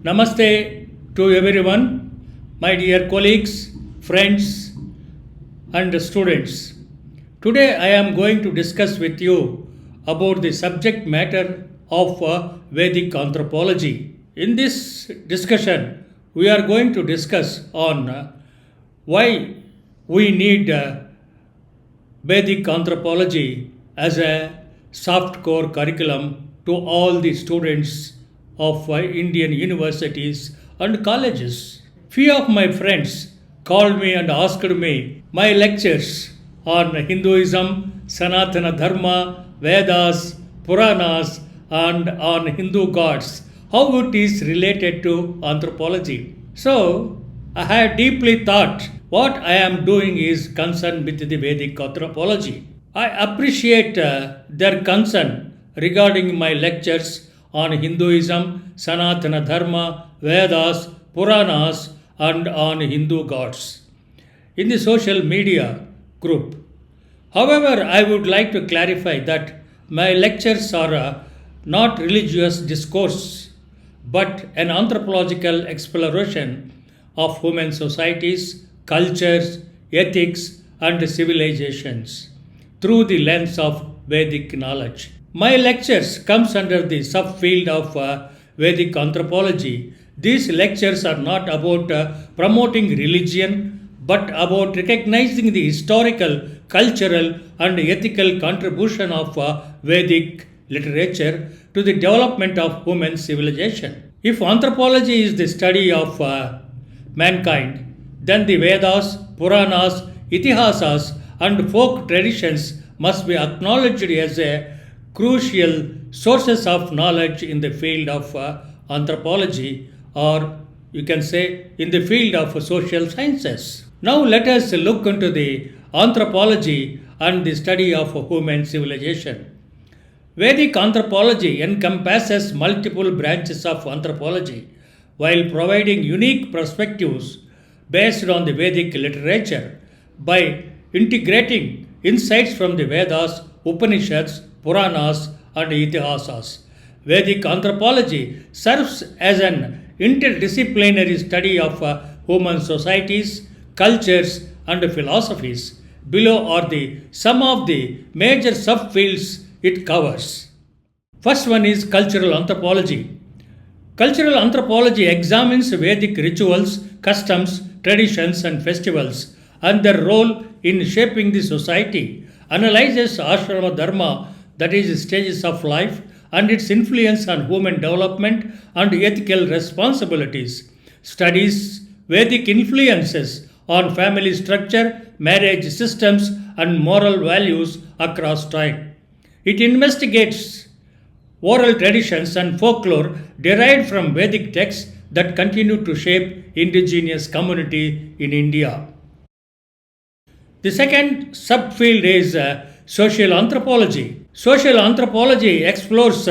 Namaste to everyone, my dear colleagues, friends, and students. Today I am going to discuss with you about the subject matter of Vedic anthropology. In this discussion, we are going to discuss on why we need Vedic anthropology as a soft core curriculum to all the students of Indian universities and colleges. Few of my friends called me and asked me my lectures on Hinduism, Sanatana Dharma, Vedas, Puranas, and on Hindu gods, how it is related to anthropology. So, I had deeply thought what I am doing is concerned with the Vedic anthropology. I appreciate their concern regarding my lectures on Hinduism, Sanatana Dharma, Vedas, Puranas, and on Hindu gods in the social media group. However, I would like to clarify that my lectures are not religious discourse but an anthropological exploration of human societies, cultures, ethics, and civilizations through the lens of Vedic knowledge. My lectures comes under the subfield of Vedic anthropology. These lectures are not about promoting religion, but about recognizing the historical, cultural, and ethical contribution of Vedic literature to the development of human civilization. If anthropology is the study of mankind, then the Vedas, Puranas, Itihasas, and folk traditions must be acknowledged as a crucial sources of knowledge in the field of anthropology, or you can say in the field of social sciences. Now let us look into the anthropology and the study of human civilization. Vedic anthropology encompasses multiple branches of anthropology while providing unique perspectives based on the Vedic literature by integrating insights from the Vedas, Upanishads, Puranas, and Itihasas. Vedic anthropology serves as an interdisciplinary study of human societies, cultures, and philosophies. Below are some of the major subfields it covers. First one is cultural anthropology. Cultural anthropology examines Vedic rituals, customs, traditions, and festivals and their role in shaping the society, analyzes ashrama dharma, that is, stages of life, and its influence on human development and ethical responsibilities, studies Vedic influences on family structure, marriage systems, and moral values across time. It investigates oral traditions and folklore derived from Vedic texts that continue to shape indigenous community in India. The second subfield is social anthropology. Social anthropology explores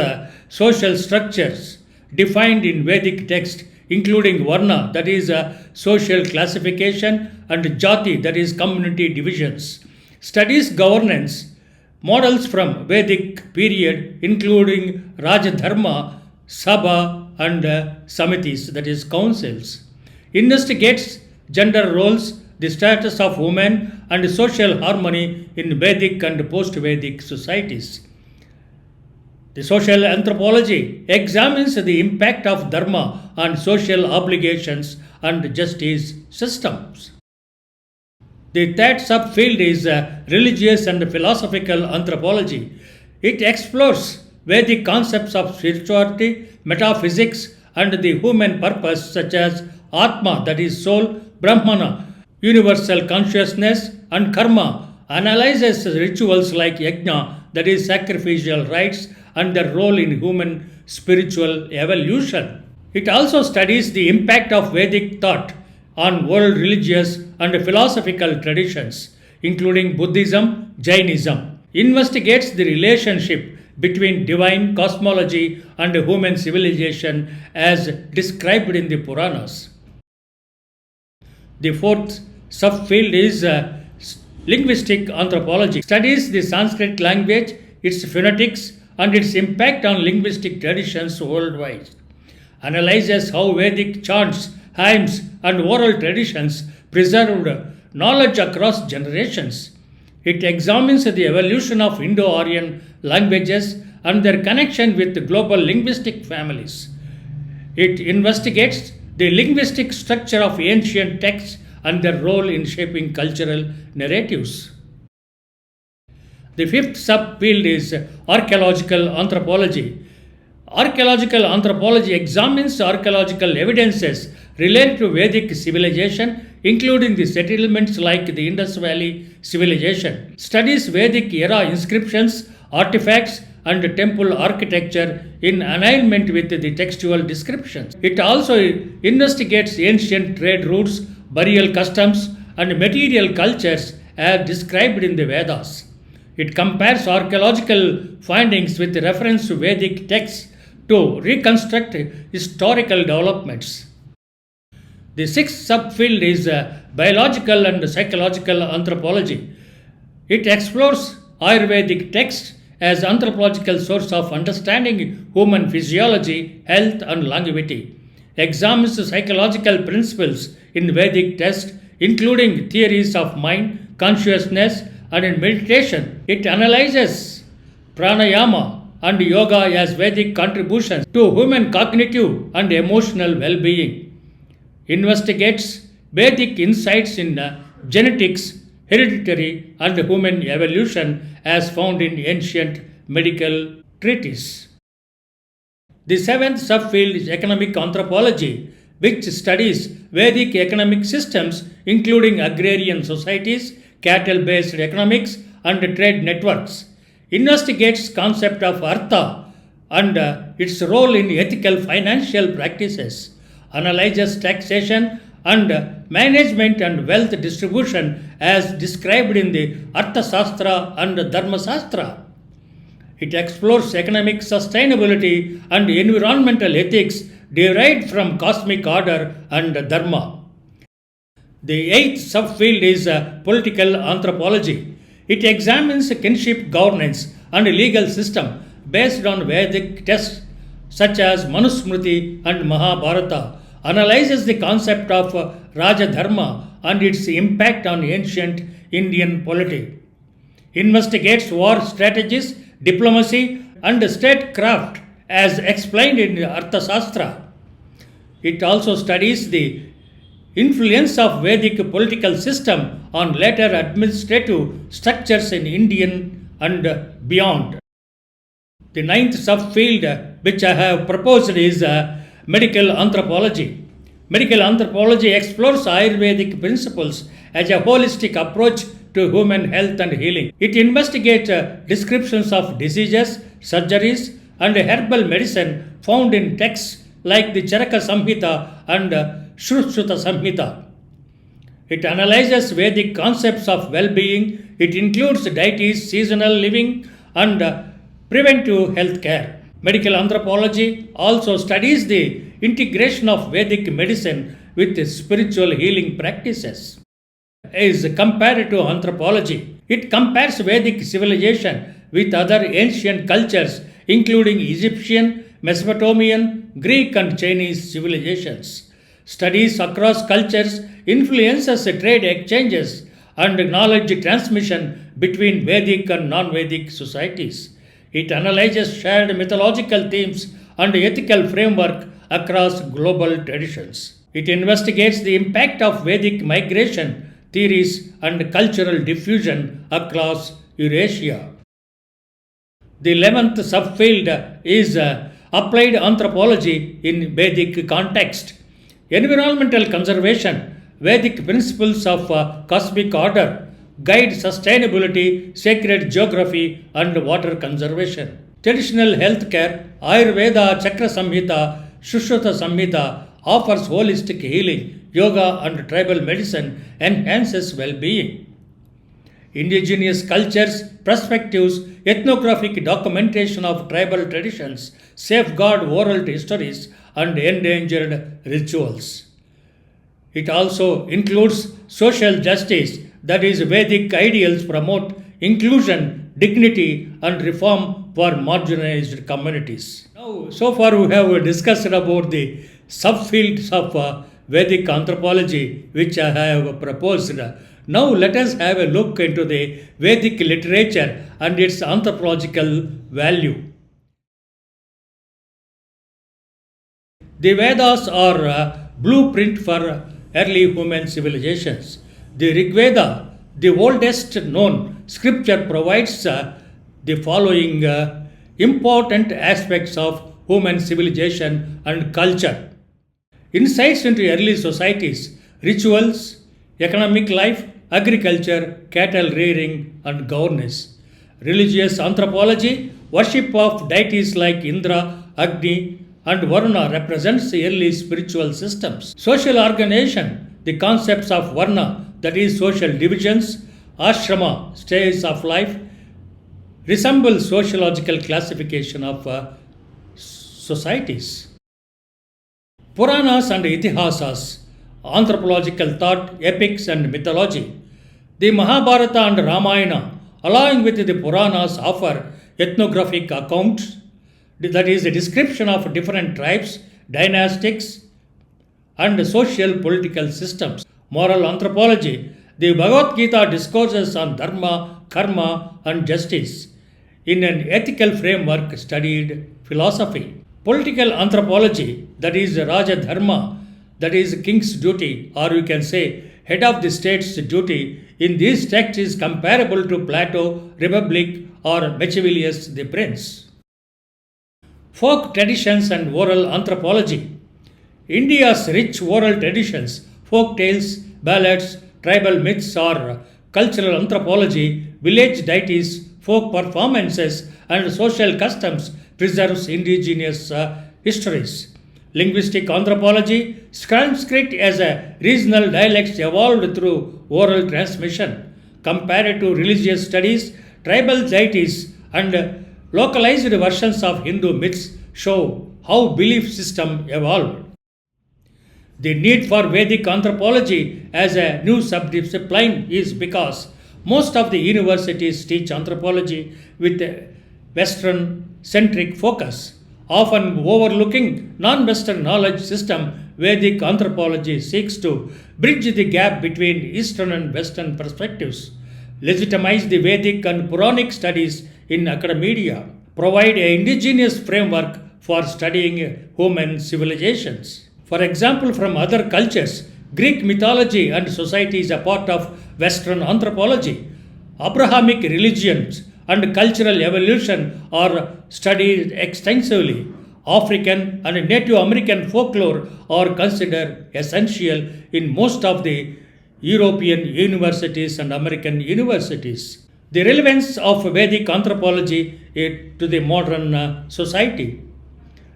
social structures defined in Vedic text, including varna, that is social classification, and jati, that is community divisions. Studies governance models from Vedic period, including Rajadharma, Sabha, and Samitis, that is councils. Investigates gender roles, the status of women, and social harmony in Vedic and post-Vedic societies. The social anthropology examines the impact of dharma on social obligations and justice systems. The third subfield is religious and philosophical anthropology. It explores Vedic concepts of spirituality, metaphysics, and the human purpose, such as Atma, that is soul, Brahmana, universal consciousness, and karma, analyzes rituals like yajna, that is sacrificial rites, and their role in human spiritual evolution. It also studies the impact of Vedic thought on world religious and philosophical traditions, including Buddhism, Jainism. Investigates the relationship between divine cosmology and human civilization as described in the Puranas. The fourth subfield is linguistic anthropology. Studies the Sanskrit language, its phonetics, and its impact on linguistic traditions worldwide. analyzes how Vedic chants, hymns, and oral traditions preserved knowledge across generations. It examines the evolution of Indo-Aryan languages and their connection with global linguistic families. It investigates the linguistic structure of ancient texts and their role in shaping cultural narratives. The fifth subfield is archaeological anthropology. Archaeological anthropology examines archaeological evidences related to Vedic civilization, including the settlements like the Indus Valley civilization, studies Vedic era inscriptions, artifacts, and temple architecture in alignment with the textual descriptions. It also investigates ancient trade routes, burial customs, and material cultures as described in the Vedas. It compares archaeological findings with reference to Vedic texts to reconstruct historical developments. The sixth subfield is biological and psychological anthropology. It explores Ayurvedic texts as anthropological source of understanding human physiology, health, and longevity. Examines psychological principles in Vedic texts, including theories of mind, consciousness, and in meditation. It analyzes pranayama and yoga as Vedic contributions to human cognitive and emotional well-being. Investigates Vedic insights in genetics, hereditary, and human evolution as found in ancient medical treatises. The seventh subfield is economic anthropology, which studies Vedic economic systems including agrarian societies, cattle-based economics, and trade networks. Investigates concept of artha and its role in ethical financial practices. Analyzes taxation and management and wealth distribution as described in the Arthasastra and Dharmasastra. It explores economic sustainability and environmental ethics derived from cosmic order and dharma. The eighth subfield is political anthropology. It examines kinship governance and legal system based on Vedic texts such as Manusmriti and Mahabharata, analyzes the concept of Rajadharma and its impact on ancient Indian polity, investigates war strategies, diplomacy, and statecraft as explained in Arthasastra. It also studies the influence of Vedic political system on later administrative structures in Indian and beyond. The ninth subfield which I have proposed is medical anthropology. Medical anthropology explores Ayurvedic principles as a holistic approach to human health and healing. It investigates descriptions of diseases, surgeries, and herbal medicine found in texts like the Charaka Samhita and Shrushruta Samhita. It analyzes Vedic concepts of well-being. It includes deities, seasonal living, and preventive health care. Medical anthropology also studies the integration of Vedic medicine with spiritual healing practices. Is comparative anthropology. It compares Vedic civilization with other ancient cultures, including Egyptian, Mesopotamian, Greek, and Chinese civilizations. Studies across cultures, influences trade exchanges, and knowledge transmission between Vedic and non-Vedic societies. It analyzes shared mythological themes and ethical framework across global traditions. It investigates the impact of Vedic migration theories and cultural diffusion across Eurasia. The 11th subfield is applied anthropology in Vedic context. Environmental conservation, Vedic principles of cosmic order, guide sustainability, sacred geography, and water conservation. Traditional healthcare, Ayurveda, Chakra Samhita, Shrushruta Samhita offers holistic healing, yoga, and tribal medicine enhances well-being. Indigenous cultures, perspectives, ethnographic documentation of tribal traditions, safeguard oral histories, and endangered rituals. It also includes social justice, that is, Vedic ideals promote inclusion, dignity, and reform for marginalized communities. Now, so far we have discussed about the subfields of Vedic anthropology which I have proposed. Now let us have a look into the Vedic literature and its anthropological value. The Vedas are a blueprint for early human civilizations. The Rig Veda, the oldest known scripture, provides the following important aspects of human civilization and culture. Insights into early societies, rituals, economic life, agriculture, cattle rearing, and governance. Religious anthropology, worship of deities like Indra, Agni, and Varuna represents the early spiritual systems. Social organization, the concepts of Varna, that is social divisions, ashrama, stages of life, resemble sociological classification of societies. Puranas and Itihasas, anthropological thought, epics and mythology. The Mahabharata and Ramayana, along with the Puranas, offer ethnographic accounts, that is a description of different tribes, dynastics, and social political systems. Moral anthropology, the Bhagavad Gita discourses on dharma, karma, and justice. In an ethical framework, studied philosophy. Political anthropology, that is Raja Dharma, that is king's duty, or you can say head of the state's duty, in these texts is comparable to Plato, Republic, or Machiavelli's The Prince. Folk traditions and oral anthropology. India's rich oral traditions, folk tales, ballads, tribal myths, or cultural anthropology, village deities, folk performances, and social customs preserves indigenous histories. Linguistic anthropology, Sanskrit as a regional dialect evolved through oral transmission. Compared to religious studies, tribal deities and localized versions of Hindu myths show how belief system evolved. The need for Vedic anthropology as a new subdiscipline is because most of the universities teach anthropology with a Western-centric focus, often overlooking non-Western knowledge system. Vedic anthropology seeks to bridge the gap between Eastern and Western perspectives, legitimize the Vedic and Puranic studies in academia, provide an indigenous framework for studying human civilizations. For example, from other cultures, Greek mythology and society is a part of Western anthropology. Abrahamic religions and cultural evolution are studied extensively. African and Native American folklore are considered essential in most of the European universities and American universities. The relevance of Vedic anthropology to the modern society.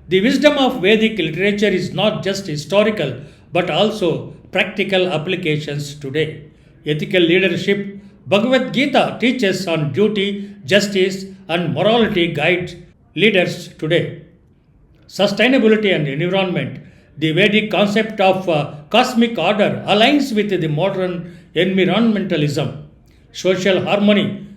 The wisdom of Vedic literature is not just historical but also practical applications today. Ethical leadership, Bhagavad Gita teaches on duty, justice, and morality guides leaders today. Sustainability and environment. The Vedic concept of cosmic order aligns with the modern environmentalism. Social harmony.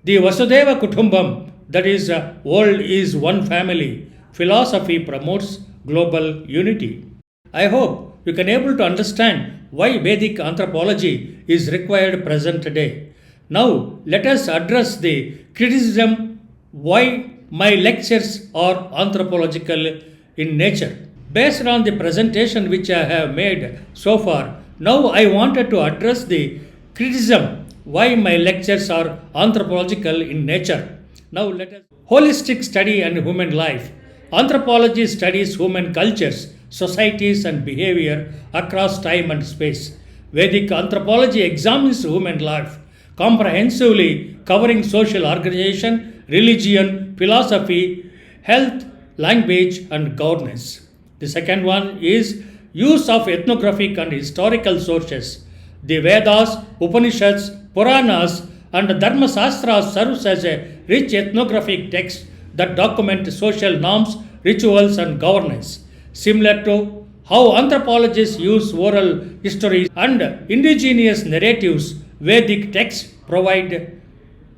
The Vasudeva Kutumbam, that is, world is one family, philosophy promotes global unity. I hope you can able to understand why Vedic anthropology is required present day. Now let us address the criticism why my lectures are anthropological in nature. Based on the presentation which I have made so far, now I wanted to address the criticism why my lectures are anthropological in nature. Now let us holistic study and human life. Anthropology studies human cultures, societies and behavior across time and space. Vedic anthropology examines human life comprehensively, covering social organization, religion, philosophy, health, language, and governance. The second one is use of ethnographic and historical sources. The Vedas, Upanishads, Puranas, and Dharma Shastras serves as a rich ethnographic text that document social norms, rituals, and governance. Similar to how anthropologists use oral histories and indigenous narratives, Vedic texts provide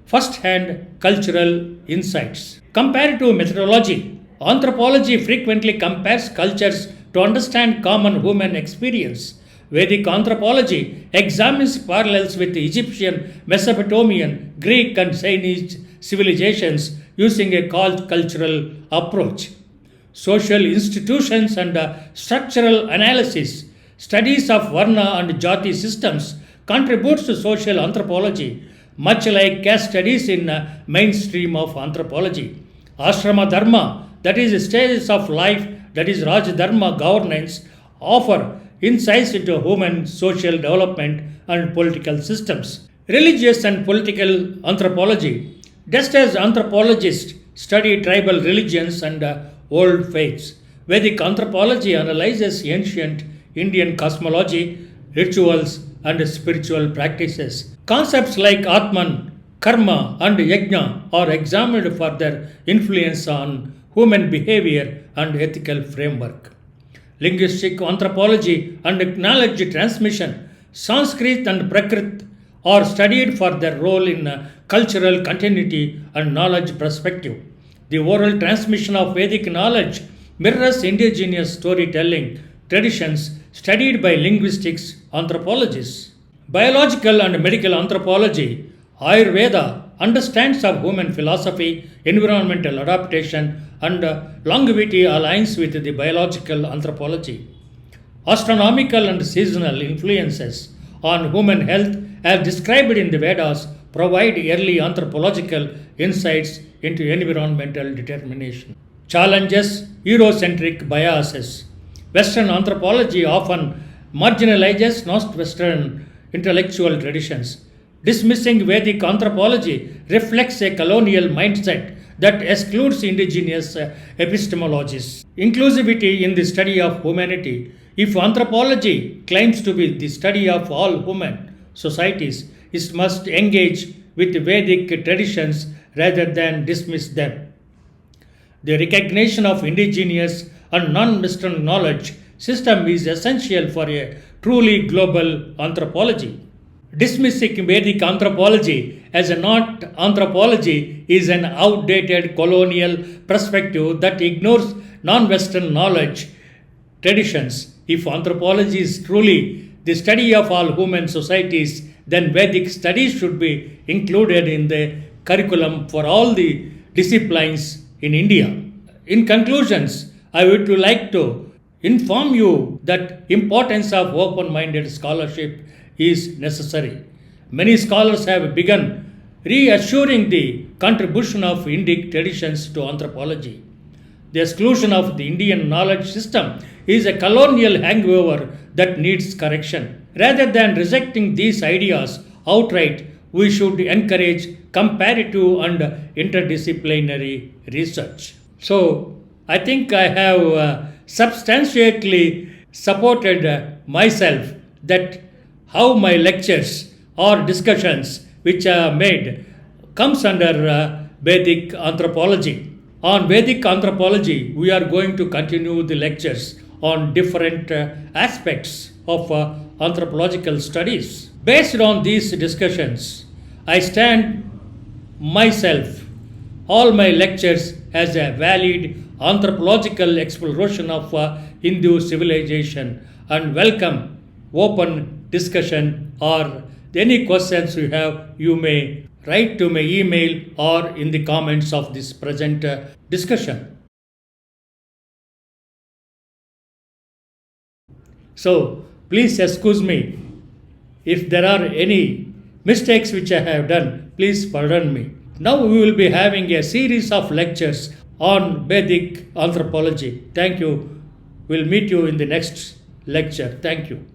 first-hand cultural insights. Compared to methodology, anthropology frequently compares cultures to understand common human experience. Vedic anthropology examines parallels with Egyptian, Mesopotamian, Greek, and Chinese civilizations using a cultural approach. Social institutions and structural analysis, studies of Varna and Jati systems contributes to social anthropology, much like caste studies in mainstream of anthropology. Ashrama Dharma, that is stages of life, that is Raj Dharma governance, offer insights into human social development and political systems. Religious and political anthropology, just as anthropologists study tribal religions and old faiths, Vedic anthropology analyzes ancient Indian cosmology, rituals, and spiritual practices. Concepts like Atman, Karma, and Yajna are examined for their influence on human behavior and ethical framework. Linguistic anthropology and knowledge transmission, Sanskrit and Prakrit are studied for their role in cultural continuity and knowledge perspective. The oral transmission of Vedic knowledge mirrors indigenous storytelling traditions studied by linguistics anthropologists. Biological and medical anthropology, Ayurveda, understands of human philosophy, environmental adaptation, and longevity aligns with the biological anthropology. Astronomical and seasonal influences on human health, as described in the Vedas, provide early anthropological insights into environmental determination. Challenges Eurocentric biases. Western anthropology often marginalizes non-Western intellectual traditions. Dismissing Vedic anthropology reflects a colonial mindset that excludes indigenous epistemologies. Inclusivity in the study of humanity. If anthropology claims to be the study of all human societies, it must engage with Vedic traditions rather than dismiss them. The recognition of indigenous and non-Western knowledge system is essential for a truly global anthropology. Dismissing Vedic anthropology as a not anthropology is an outdated colonial perspective that ignores non-Western knowledge traditions. If anthropology is truly the study of all human societies, then Vedic studies should be included in the curriculum for all the disciplines in India. In conclusions, I would like to inform you that importance of open-minded scholarship is necessary. Many scholars have begun reassuring the contribution of Indic traditions to anthropology. The exclusion of the Indian knowledge system is a colonial hangover that needs correction. Rather than rejecting these ideas outright, we should encourage comparative and interdisciplinary research. So, I think I have substantially supported myself that how my lectures or discussions which are made comes under Vedic anthropology. On Vedic anthropology, we are going to continue the lectures on different aspects of anthropological studies. Based on these discussions, I stand myself, all my lectures as a valid anthropological exploration of Hindu civilization and welcome open discussion or any questions you have, you may write to my email or in the comments of this present discussion. So, please excuse me if there are any mistakes which I have done, please pardon me. Now we will be having a series of lectures on Vedic anthropology. Thank you. We'll meet you in the next lecture. Thank you.